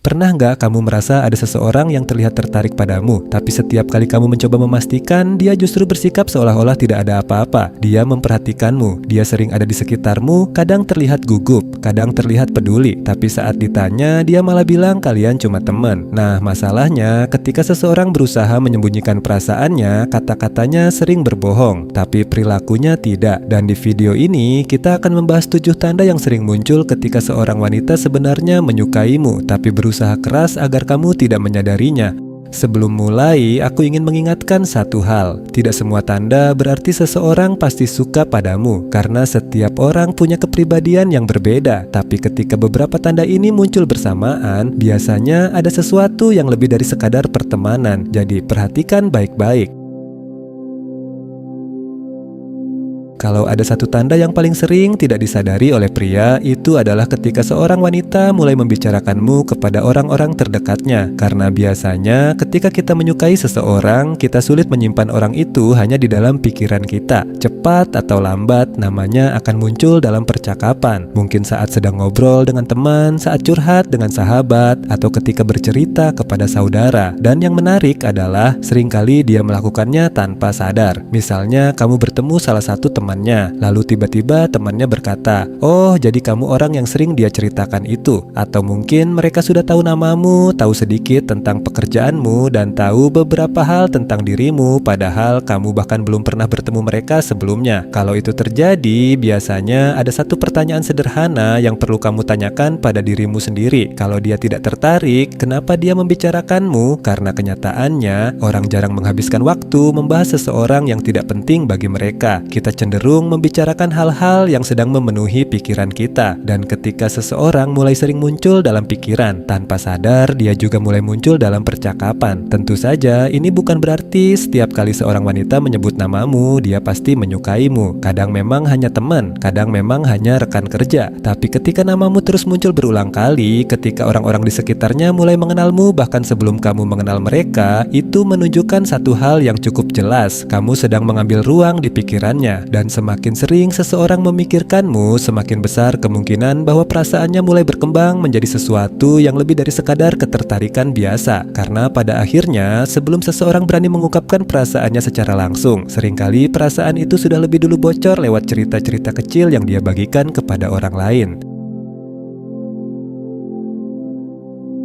Pernah nggak kamu merasa ada seseorang yang terlihat tertarik padamu, tapi setiap kali kamu mencoba memastikan, dia justru bersikap seolah-olah tidak ada apa-apa. Dia memperhatikanmu, dia sering ada di sekitarmu, kadang terlihat gugup, kadang terlihat peduli, tapi saat ditanya, dia malah bilang kalian cuma teman. Nah, masalahnya ketika seseorang berusaha menyembunyikan perasaannya, kata-katanya sering berbohong, tapi perilakunya tidak. Dan di video ini, kita akan membahas 7 tanda yang sering muncul ketika seorang wanita sebenarnya menyukaimu, tapi berusaha keras agar kamu tidak menyadarinya. Sebelum mulai, aku ingin mengingatkan satu hal. Tidak semua tanda berarti seseorang pasti suka padamu, karena setiap orang punya kepribadian yang berbeda. Tapi ketika beberapa tanda ini muncul bersamaan, biasanya ada sesuatu yang lebih dari sekadar pertemanan. Jadi perhatikan baik-baik. Kalau ada satu tanda yang paling sering tidak disadari oleh pria, itu adalah ketika seorang wanita mulai membicarakanmu kepada orang-orang terdekatnya. Karena biasanya ketika kita menyukai seseorang, kita sulit menyimpan orang itu hanya di dalam pikiran kita. Cepat atau lambat, namanya akan muncul dalam percakapan. Mungkin saat sedang ngobrol dengan teman, saat curhat dengan sahabat, atau ketika bercerita kepada saudara. Dan yang menarik adalah seringkali dia melakukannya tanpa sadar. Misalnya kamu bertemu salah satu teman, lalu tiba-tiba temannya berkata, "Oh, jadi kamu orang yang sering dia ceritakan itu." Atau mungkin mereka sudah tahu namamu, tahu sedikit tentang pekerjaanmu, dan tahu beberapa hal tentang dirimu, padahal kamu bahkan belum pernah bertemu mereka sebelumnya. Kalau itu terjadi, biasanya ada satu pertanyaan sederhana yang perlu kamu tanyakan pada dirimu sendiri. Kalau dia tidak tertarik, kenapa dia membicarakanmu? Karena kenyataannya, orang jarang menghabiskan waktu membahas seseorang yang tidak penting bagi mereka. Kita cenderung membicarakan hal-hal yang sedang memenuhi pikiran kita. Dan ketika seseorang mulai sering muncul dalam pikiran, tanpa sadar dia juga mulai muncul dalam percakapan. Tentu saja ini bukan berarti setiap kali seorang wanita menyebut namamu, dia pasti menyukaimu. Kadang memang hanya teman, kadang memang hanya rekan kerja. Tapi ketika namamu terus muncul berulang kali, ketika orang-orang di sekitarnya mulai mengenalmu bahkan sebelum kamu mengenal mereka, itu menunjukkan satu hal yang cukup jelas. Kamu sedang mengambil ruang di pikirannya. Dan semakin sering seseorang memikirkanmu, semakin besar kemungkinan bahwa perasaannya mulai berkembang menjadi sesuatu yang lebih dari sekadar ketertarikan biasa. Karena pada akhirnya, sebelum seseorang berani mengungkapkan perasaannya secara langsung, seringkali perasaan itu sudah lebih dulu bocor lewat cerita-cerita kecil yang dia bagikan kepada orang lain.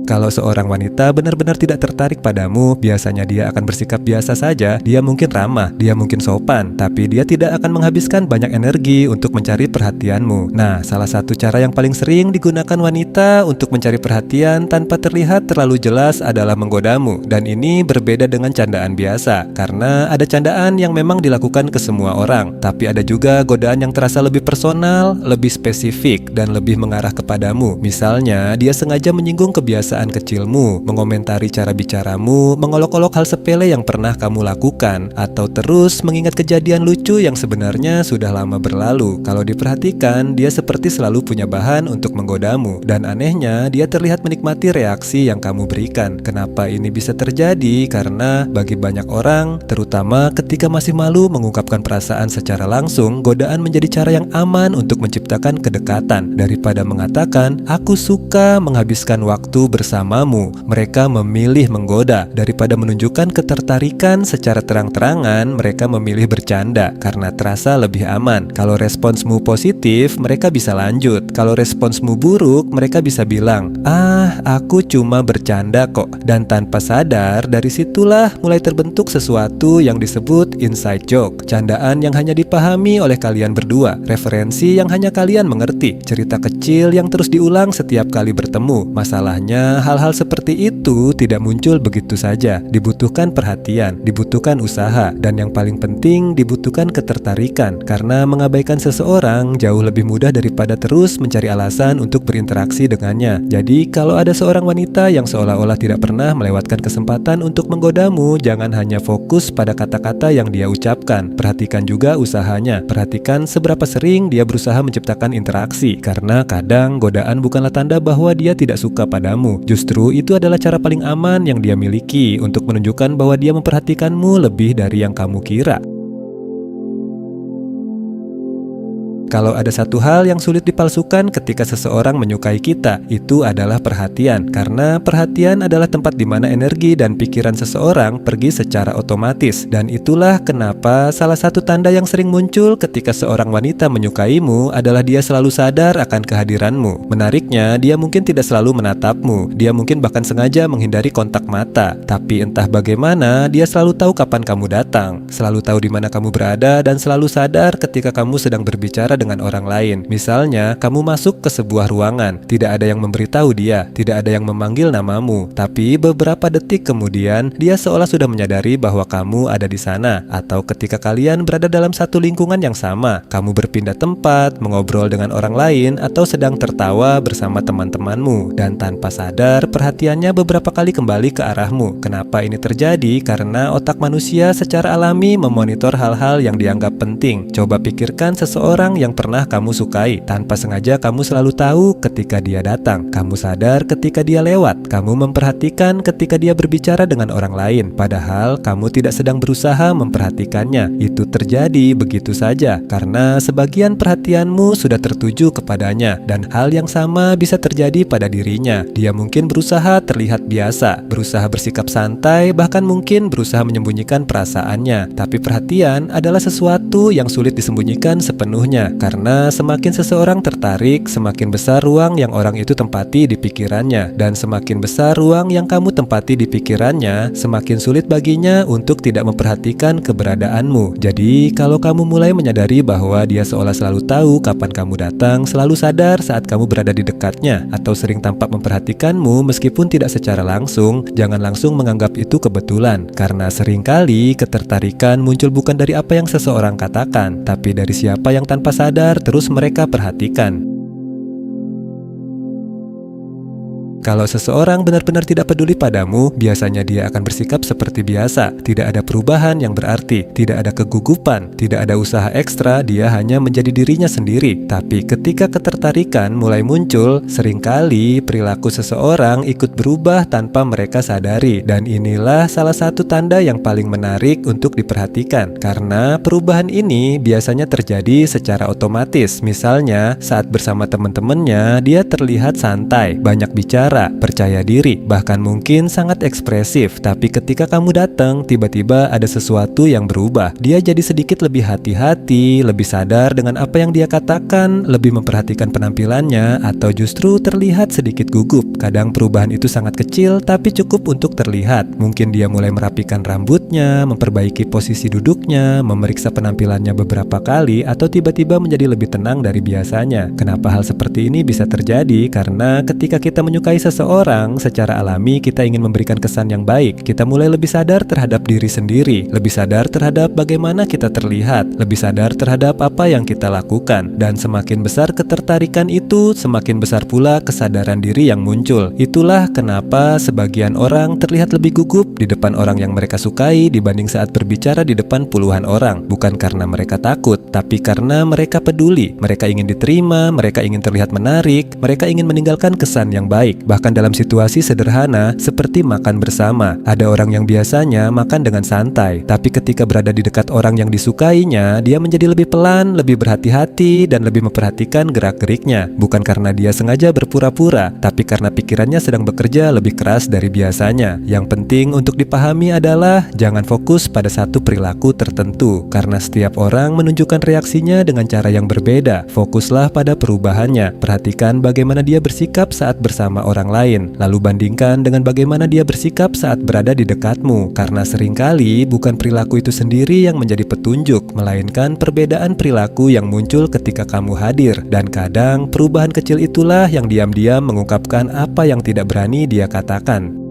Kalau seorang wanita benar-benar tidak tertarik padamu, biasanya dia akan bersikap biasa saja. Dia mungkin ramah, dia mungkin sopan, tapi dia tidak akan menghabiskan banyak energi untuk mencari perhatianmu. Nah, salah satu cara yang paling sering digunakan wanita untuk mencari perhatian tanpa terlihat terlalu jelas adalah menggodamu. Dan ini berbeda dengan candaan biasa, karena ada candaan yang memang dilakukan ke semua orang, tapi ada juga godaan yang terasa lebih personal, lebih spesifik, dan lebih mengarah kepadamu. Misalnya, dia sengaja menyinggung kebiasaan kecilmu, mengomentari cara bicaramu, mengolok-olok hal sepele yang pernah kamu lakukan, atau terus mengingat kejadian lucu yang sebenarnya sudah lama berlalu. Kalau diperhatikan, dia seperti selalu punya bahan untuk menggodamu, dan anehnya dia terlihat menikmati reaksi yang kamu berikan. Kenapa ini bisa terjadi? Karena bagi banyak orang, terutama ketika masih malu mengungkapkan perasaan secara langsung, godaan menjadi cara yang aman untuk menciptakan kedekatan. Daripada mengatakan, "Aku suka menghabiskan waktu bersamamu," mereka memilih menggoda. Daripada menunjukkan ketertarikan secara terang-terangan, mereka memilih bercanda karena terasa lebih aman. Kalau responsmu positif, mereka bisa lanjut. Kalau responsmu buruk, mereka bisa bilang, "Ah, aku cuma bercanda kok." Dan tanpa sadar, dari situlah mulai terbentuk sesuatu yang disebut inside joke. Candaan yang hanya dipahami oleh kalian berdua, referensi yang hanya kalian mengerti, cerita kecil yang terus diulang setiap kali bertemu. Masalahnya, hal-hal seperti itu tidak muncul begitu saja. Dibutuhkan perhatian, dibutuhkan usaha, dan yang paling penting dibutuhkan ketertarikan. Karena mengabaikan seseorang jauh lebih mudah daripada terus mencari alasan untuk berinteraksi dengannya. Jadi kalau ada seorang wanita yang seolah-olah tidak pernah melewatkan kesempatan untuk menggodamu, jangan hanya fokus pada kata-kata yang dia ucapkan. Perhatikan juga usahanya. Perhatikan seberapa sering dia berusaha menciptakan interaksi. Karena kadang godaan bukanlah tanda bahwa dia tidak suka padamu. Justru itu adalah cara paling aman yang dia miliki untuk menunjukkan bahwa dia memperhatikanmu lebih dari yang kamu kira. Kalau ada satu hal yang sulit dipalsukan ketika seseorang menyukai kita, itu adalah perhatian. Karena perhatian adalah tempat di mana energi dan pikiran seseorang pergi secara otomatis. Dan itulah kenapa salah satu tanda yang sering muncul ketika seorang wanita menyukaimu adalah dia selalu sadar akan kehadiranmu. Menariknya, dia mungkin tidak selalu menatapmu. Dia mungkin bahkan sengaja menghindari kontak mata. Tapi entah bagaimana, dia selalu tahu kapan kamu datang, selalu tahu di mana kamu berada, dan selalu sadar ketika kamu sedang berbicara dengan orang lain. Misalnya, kamu masuk ke sebuah ruangan, tidak ada yang memberitahu dia, tidak ada yang memanggil namamu, tapi beberapa detik kemudian, dia seolah sudah menyadari bahwa kamu ada di sana. Atau ketika kalian berada dalam satu lingkungan yang sama, kamu berpindah tempat, mengobrol dengan orang lain, atau sedang tertawa bersama teman-temanmu, dan tanpa sadar, perhatiannya beberapa kali kembali ke arahmu. Kenapa ini terjadi? Karena otak manusia secara alami memonitor hal-hal yang dianggap penting. Coba pikirkan seseorang yang pernah kamu sukai. Tanpa sengaja kamu selalu tahu ketika dia datang. Kamu sadar ketika dia lewat. Kamu memperhatikan ketika dia berbicara dengan orang lain. Padahal kamu tidak sedang berusaha memperhatikannya. Itu terjadi begitu saja karena sebagian perhatianmu sudah tertuju kepadanya. Dan hal yang sama bisa terjadi pada dirinya. Dia mungkin berusaha terlihat biasa, berusaha bersikap santai, bahkan mungkin berusaha menyembunyikan perasaannya. Tapi perhatian adalah sesuatu yang sulit disembunyikan sepenuhnya. Karena semakin seseorang tertarik, semakin besar ruang yang orang itu tempati di pikirannya. Dan semakin besar ruang yang kamu tempati di pikirannya, semakin sulit baginya untuk tidak memperhatikan keberadaanmu. Jadi, kalau kamu mulai menyadari bahwa dia seolah selalu tahu kapan kamu datang, selalu sadar saat kamu berada di dekatnya, atau sering tampak memperhatikanmu meskipun tidak secara langsung, jangan langsung menganggap itu kebetulan. Karena seringkali ketertarikan muncul bukan dari apa yang seseorang katakan, tapi dari siapa yang tanpa sadar terus mereka perhatikan. Kalau seseorang benar-benar tidak peduli padamu, biasanya dia akan bersikap seperti biasa. Tidak ada perubahan yang berarti, tidak ada kegugupan, tidak ada usaha ekstra, dia hanya menjadi dirinya sendiri. Tapi ketika ketertarikan mulai muncul, seringkali perilaku seseorang ikut berubah tanpa mereka sadari. Dan inilah salah satu tanda yang paling menarik untuk diperhatikan. Karena perubahan ini biasanya terjadi secara otomatis. Misalnya, saat bersama teman-temannya, dia terlihat santai, banyak bicara, percaya diri, bahkan mungkin sangat ekspresif. Tapi ketika kamu datang, tiba-tiba ada sesuatu yang berubah. Dia jadi sedikit lebih hati-hati, lebih sadar dengan apa yang dia katakan, lebih memperhatikan penampilannya, atau justru terlihat sedikit gugup. Kadang perubahan itu sangat kecil, tapi cukup untuk terlihat. Mungkin dia mulai merapikan rambutnya, memperbaiki posisi duduknya, memeriksa penampilannya beberapa kali, atau tiba-tiba menjadi lebih tenang dari biasanya. Kenapa hal seperti ini bisa terjadi? Karena ketika kita menyukai seseorang, secara alami kita ingin memberikan kesan yang baik. Kita mulai lebih sadar terhadap diri sendiri, lebih sadar terhadap bagaimana kita terlihat, lebih sadar terhadap apa yang kita lakukan. Dan semakin besar ketertarikan itu, semakin besar pula kesadaran diri yang muncul. Itulah kenapa sebagian orang terlihat lebih gugup di depan orang yang mereka sukai dibanding saat berbicara di depan puluhan orang. Bukan karena mereka takut, tapi karena mereka peduli. Mereka ingin diterima, mereka ingin terlihat menarik, mereka ingin meninggalkan kesan yang baik. Bahkan dalam situasi sederhana seperti makan bersama, ada orang yang biasanya makan dengan santai, tapi ketika berada di dekat orang yang disukainya, dia menjadi lebih pelan, lebih berhati-hati, dan lebih memperhatikan gerak-geriknya. Bukan karena dia sengaja berpura-pura, tapi karena pikirannya sedang bekerja lebih keras dari biasanya. Yang penting untuk dipahami adalah jangan fokus pada satu perilaku tertentu, karena setiap orang menunjukkan reaksinya dengan cara yang berbeda. Fokuslah pada perubahannya. Perhatikan bagaimana dia bersikap saat bersama orang lain, lalu bandingkan dengan bagaimana dia bersikap saat berada di dekatmu. Karena seringkali bukan perilaku itu sendiri yang menjadi petunjuk, melainkan perbedaan perilaku yang muncul ketika kamu hadir. Dan kadang perubahan kecil itulah yang diam-diam mengungkapkan apa yang tidak berani dia katakan.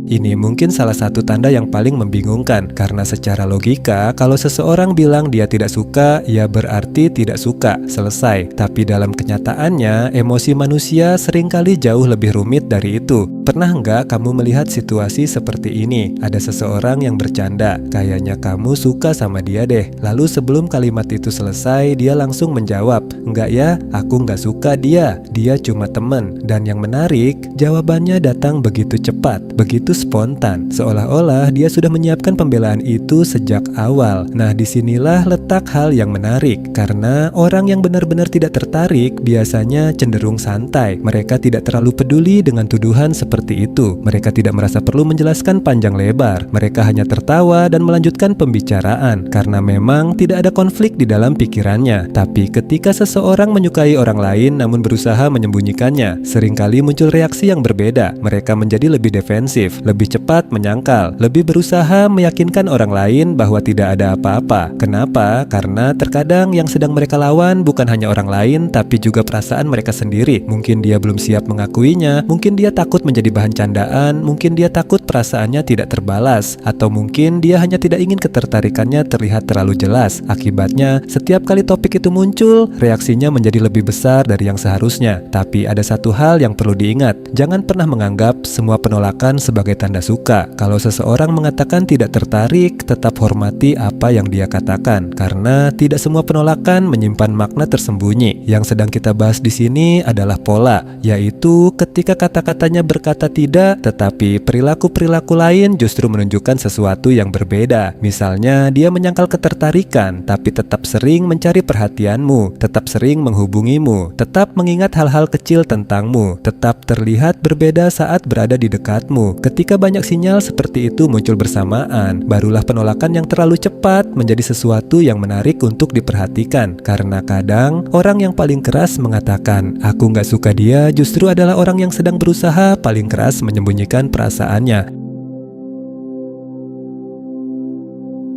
Ini mungkin salah satu tanda yang paling membingungkan, karena secara logika, kalau seseorang bilang dia tidak suka, ya berarti tidak suka, selesai. Tapi dalam kenyataannya, emosi manusia seringkali jauh lebih rumit dari itu. Pernah nggak kamu melihat situasi seperti ini? Ada seseorang yang bercanda, kayaknya kamu suka sama dia deh. Lalu sebelum kalimat itu selesai, dia langsung menjawab, enggak ya, aku nggak suka dia cuma temen. Dan yang menarik, jawabannya datang begitu cepat, begitu spontan, seolah-olah dia sudah menyiapkan pembelaan itu sejak awal. Nah, disinilah letak hal yang menarik, karena orang yang benar-benar tidak tertarik biasanya cenderung santai. Mereka tidak terlalu peduli dengan tuduhan seperti itu. Mereka tidak merasa perlu menjelaskan panjang lebar. Mereka hanya tertawa dan melanjutkan pembicaraan, karena memang tidak ada konflik di dalam pikirannya. Tapi ketika seseorang menyukai orang lain namun berusaha menyembunyikannya, seringkali muncul reaksi yang berbeda. Mereka menjadi lebih defensif, lebih cepat menyangkal, lebih berusaha meyakinkan orang lain bahwa tidak ada apa-apa. Kenapa? Karena terkadang yang sedang mereka lawan bukan hanya orang lain, tapi juga perasaan mereka sendiri. Mungkin dia belum siap mengakuinya, mungkin dia takut menjadi bahan candaan, mungkin dia takut perasaannya tidak terbalas, atau mungkin dia hanya tidak ingin ketertarikannya terlihat terlalu jelas. Akibatnya, setiap kali topik itu muncul, reaksinya menjadi lebih besar dari yang seharusnya. Tapi ada satu hal yang perlu diingat, jangan pernah menganggap semua penolakan sebagai tanda suka. Kalau seseorang mengatakan tidak tertarik, tetap hormati apa yang dia katakan, karena tidak semua penolakan menyimpan makna tersembunyi. Yang sedang kita bahas di sini adalah pola, yaitu ketika kata-katanya berkata tidak, tetapi perilaku-perilaku lain justru menunjukkan sesuatu yang berbeda. Misalnya, dia menyangkal ketertarikan, tapi tetap sering mencari perhatianmu, tetap sering menghubungimu, tetap mengingat hal-hal kecil tentangmu, tetap terlihat berbeda saat berada di dekatmu. Ketika banyak sinyal seperti itu muncul bersamaan, barulah penolakan yang terlalu cepat menjadi sesuatu yang menarik untuk diperhatikan. Karena kadang, orang yang paling keras mengatakan, "Aku nggak suka dia," justru adalah orang yang sedang berusaha paling keras menyembunyikan perasaannya.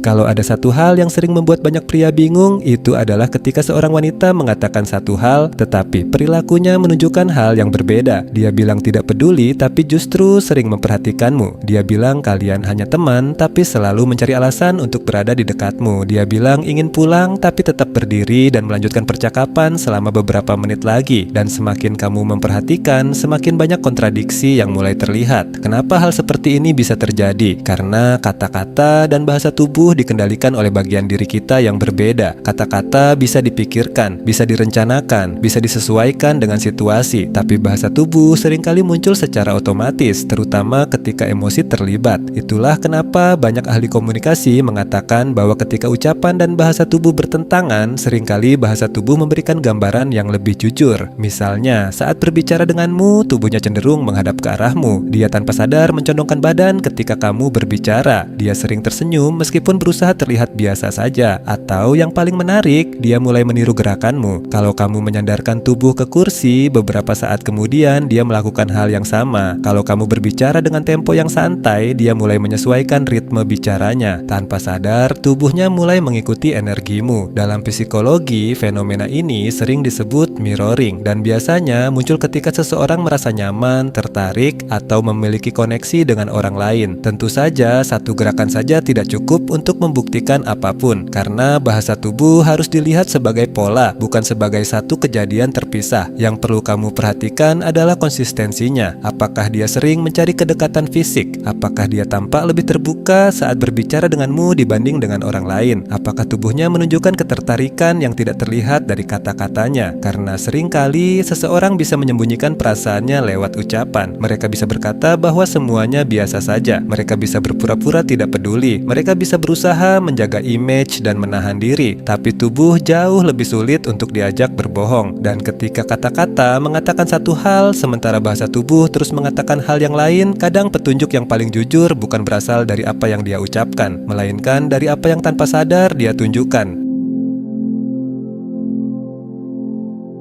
Kalau ada satu hal yang sering membuat banyak pria bingung, itu adalah ketika seorang wanita mengatakan satu hal, tetapi perilakunya menunjukkan hal yang berbeda. Dia bilang tidak peduli, tapi justru sering memperhatikanmu. Dia bilang kalian hanya teman, tapi selalu mencari alasan untuk berada di dekatmu. Dia bilang ingin pulang, tapi tetap berdiri dan melanjutkan percakapan selama beberapa menit lagi. Dan semakin kamu memperhatikan, semakin banyak kontradiksi yang mulai terlihat. Kenapa hal seperti ini bisa terjadi? Karena kata-kata dan bahasa tubuh dikendalikan oleh bagian diri kita yang berbeda. Kata-kata bisa dipikirkan, bisa direncanakan, bisa disesuaikan dengan situasi, tapi bahasa tubuh seringkali muncul secara otomatis, terutama ketika emosi terlibat. Itulah kenapa banyak ahli komunikasi mengatakan bahwa ketika ucapan dan bahasa tubuh bertentangan, seringkali bahasa tubuh memberikan gambaran yang lebih jujur. Misalnya, saat berbicara denganmu, tubuhnya cenderung menghadap ke arahmu. Dia tanpa sadar mencondongkan badan ketika kamu berbicara. Dia sering tersenyum meskipun berusaha terlihat biasa saja. Atau yang paling menarik, dia mulai meniru gerakanmu. Kalau kamu menyandarkan tubuh ke kursi, beberapa saat kemudian dia melakukan hal yang sama. Kalau kamu berbicara dengan tempo yang santai, dia mulai menyesuaikan ritme bicaranya. Tanpa sadar, tubuhnya mulai mengikuti energimu. Dalam psikologi, fenomena ini sering disebut mirroring, dan biasanya muncul ketika seseorang merasa nyaman, tertarik, atau memiliki koneksi dengan orang lain. Tentu saja, satu gerakan saja tidak cukup untuk membuktikan apapun, karena bahasa tubuh harus dilihat sebagai pola, bukan sebagai satu kejadian terpisah. Yang perlu kamu perhatikan adalah konsistensinya. Apakah dia sering mencari kedekatan fisik? Apakah dia tampak lebih terbuka saat berbicara denganmu dibanding dengan orang lain? Apakah tubuhnya menunjukkan ketertarikan yang tidak terlihat dari kata-katanya? Karena seringkali seseorang bisa menyembunyikan perasaannya lewat ucapan. Mereka bisa berkata bahwa semuanya biasa saja. Mereka bisa berpura-pura tidak peduli. Mereka bisa berusaha menjaga image dan menahan diri, tapi tubuh jauh lebih sulit untuk diajak berbohong. Dan ketika kata-kata mengatakan satu hal, sementara bahasa tubuh terus mengatakan hal yang lain, kadang petunjuk yang paling jujur bukan berasal dari apa yang dia ucapkan, melainkan dari apa yang tanpa sadar dia tunjukkan.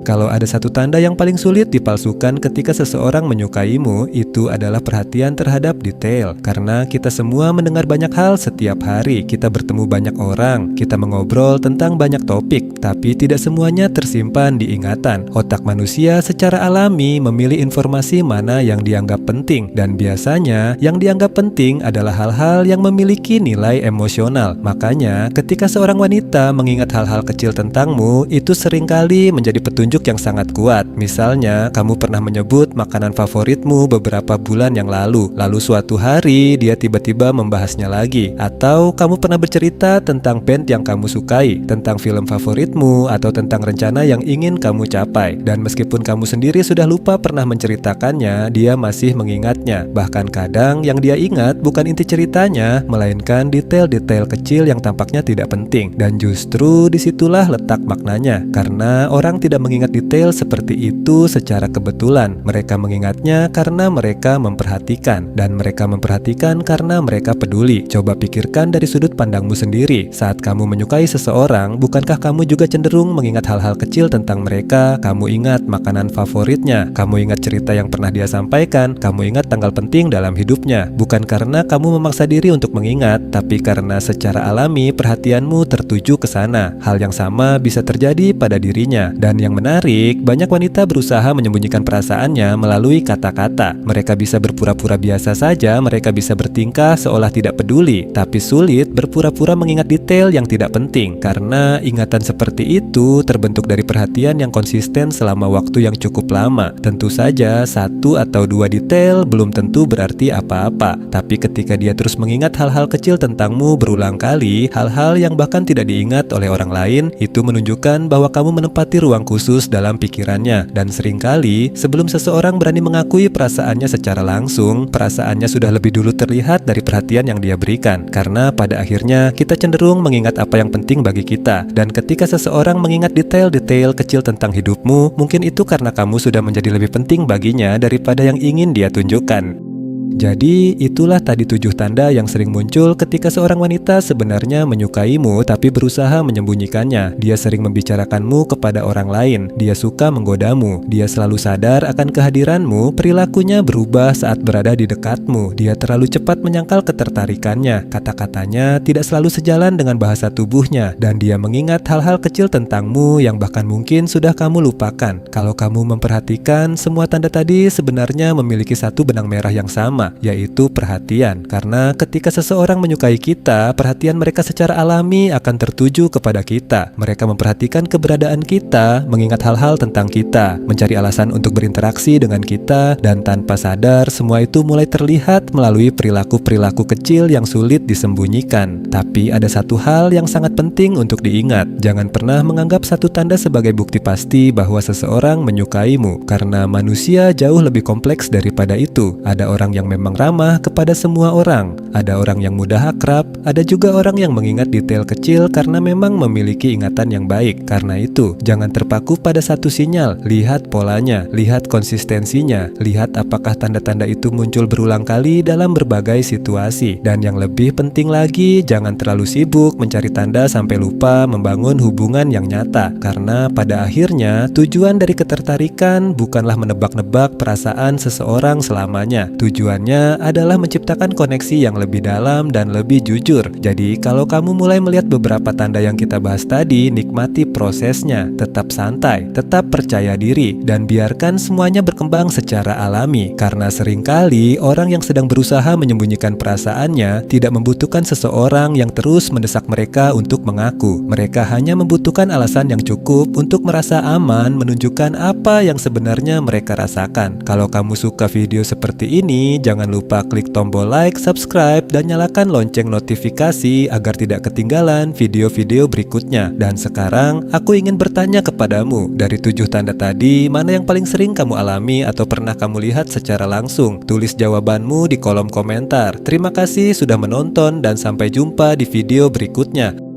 Kalau ada satu tanda yang paling sulit dipalsukan ketika seseorang menyukaimu, itu adalah perhatian terhadap detail. Karena kita semua mendengar banyak hal setiap hari, kita bertemu banyak orang, kita mengobrol tentang banyak topik, tapi tidak semuanya tersimpan di ingatan. Otak manusia secara alami memilih informasi mana yang dianggap penting, dan biasanya yang dianggap penting adalah hal-hal yang memiliki nilai emosional. Makanya, ketika seorang wanita mengingat hal-hal kecil tentangmu, itu seringkali menjadi petunjuk petunjuk yang sangat kuat. Misalnya, kamu pernah menyebut makanan favoritmu beberapa bulan yang lalu suatu hari dia tiba-tiba membahasnya lagi. Atau kamu pernah bercerita tentang band yang kamu sukai, tentang film favoritmu, atau tentang rencana yang ingin kamu capai. Dan meskipun kamu sendiri sudah lupa pernah menceritakannya, dia masih mengingatnya. Bahkan kadang yang dia ingat bukan inti ceritanya, melainkan detail-detail kecil yang tampaknya tidak penting. Dan justru disitulah letak maknanya. Karena orang tidak mengingat detail seperti itu secara kebetulan. Mereka mengingatnya karena mereka memperhatikan. Dan mereka memperhatikan karena mereka peduli. Coba pikirkan dari sudut pandangmu sendiri. Saat kamu menyukai seseorang, bukankah kamu juga cenderung mengingat hal-hal kecil tentang mereka? Kamu ingat makanan favoritnya, kamu ingat cerita yang pernah dia sampaikan, kamu ingat tanggal penting dalam hidupnya. Bukan karena kamu memaksa diri untuk mengingat, tapi karena secara alami perhatianmu tertuju ke sana. Hal yang sama bisa terjadi pada dirinya. Dan yang menarik, banyak wanita berusaha menyembunyikan perasaannya melalui kata-kata. Mereka bisa berpura-pura biasa saja, mereka bisa bertingkah seolah tidak peduli, tapi sulit berpura-pura mengingat detail yang tidak penting. Karena ingatan seperti itu terbentuk dari perhatian yang konsisten selama waktu yang cukup lama. Tentu saja, satu atau dua detail belum tentu berarti apa-apa. Tapi ketika dia terus mengingat hal-hal kecil tentangmu berulang kali, hal-hal yang bahkan tidak diingat oleh orang lain, itu menunjukkan bahwa kamu menempati ruang khusus dalam pikirannya. Dan seringkali, sebelum seseorang berani mengakui perasaannya secara langsung, perasaannya sudah lebih dulu terlihat dari perhatian yang dia berikan. Karena pada akhirnya kita cenderung mengingat apa yang penting bagi kita. Dan ketika seseorang mengingat detail-detail kecil tentang hidupmu, mungkin itu karena kamu sudah menjadi lebih penting baginya daripada yang ingin dia tunjukkan. Jadi itulah tadi 7 tanda yang sering muncul ketika seorang wanita sebenarnya menyukaimu tapi berusaha menyembunyikannya. Dia sering membicarakanmu kepada orang lain. Dia suka menggodamu. Dia selalu sadar akan kehadiranmu. Perilakunya berubah saat berada di dekatmu. Dia terlalu cepat menyangkal ketertarikannya. Kata-katanya tidak selalu sejalan dengan bahasa tubuhnya. Dan dia mengingat hal-hal kecil tentangmu yang bahkan mungkin sudah kamu lupakan. Kalau kamu memperhatikan, semua tanda tadi sebenarnya memiliki satu benang merah yang sama, yaitu perhatian. Karena ketika seseorang menyukai kita, perhatian mereka secara alami akan tertuju kepada kita. Mereka memperhatikan keberadaan kita, mengingat hal-hal tentang kita, mencari alasan untuk berinteraksi dengan kita, dan tanpa sadar semua itu mulai terlihat melalui perilaku-perilaku kecil yang sulit disembunyikan. Tapi ada satu hal yang sangat penting untuk diingat. Jangan pernah menganggap satu tanda sebagai bukti pasti bahwa seseorang menyukaimu, karena manusia jauh lebih kompleks daripada itu. Ada orang yang memang ramah kepada semua orang. Ada orang yang mudah akrab, ada juga orang yang mengingat detail kecil karena memang memiliki ingatan yang baik. Karena itu, jangan terpaku pada satu sinyal. Lihat polanya, lihat konsistensinya, lihat apakah tanda-tanda itu muncul berulang kali dalam berbagai situasi. Dan yang lebih penting lagi, jangan terlalu sibuk mencari tanda sampai lupa membangun hubungan yang nyata. Karena pada akhirnya, tujuan dari ketertarikan bukanlah menebak-nebak perasaan seseorang selamanya. Tujuannya adalah menciptakan koneksi yang lebih dalam dan lebih jujur. Jadi kalau kamu mulai melihat beberapa tanda yang kita bahas tadi, nikmati prosesnya. Tetap santai, tetap percaya diri, dan biarkan semuanya berkembang secara alami. Karena seringkali orang yang sedang berusaha menyembunyikan perasaannya tidak membutuhkan seseorang yang terus mendesak mereka untuk mengaku. Mereka hanya membutuhkan alasan yang cukup untuk merasa aman menunjukkan apa yang sebenarnya mereka rasakan. Kalau kamu suka video seperti ini, jangan lupa klik tombol like, subscribe, dan nyalakan lonceng notifikasi agar tidak ketinggalan video-video berikutnya. Dan sekarang, aku ingin bertanya kepadamu, dari 7 tanda tadi, mana yang paling sering kamu alami atau pernah kamu lihat secara langsung? Tulis jawabanmu di kolom komentar. Terima kasih sudah menonton dan sampai jumpa di video berikutnya.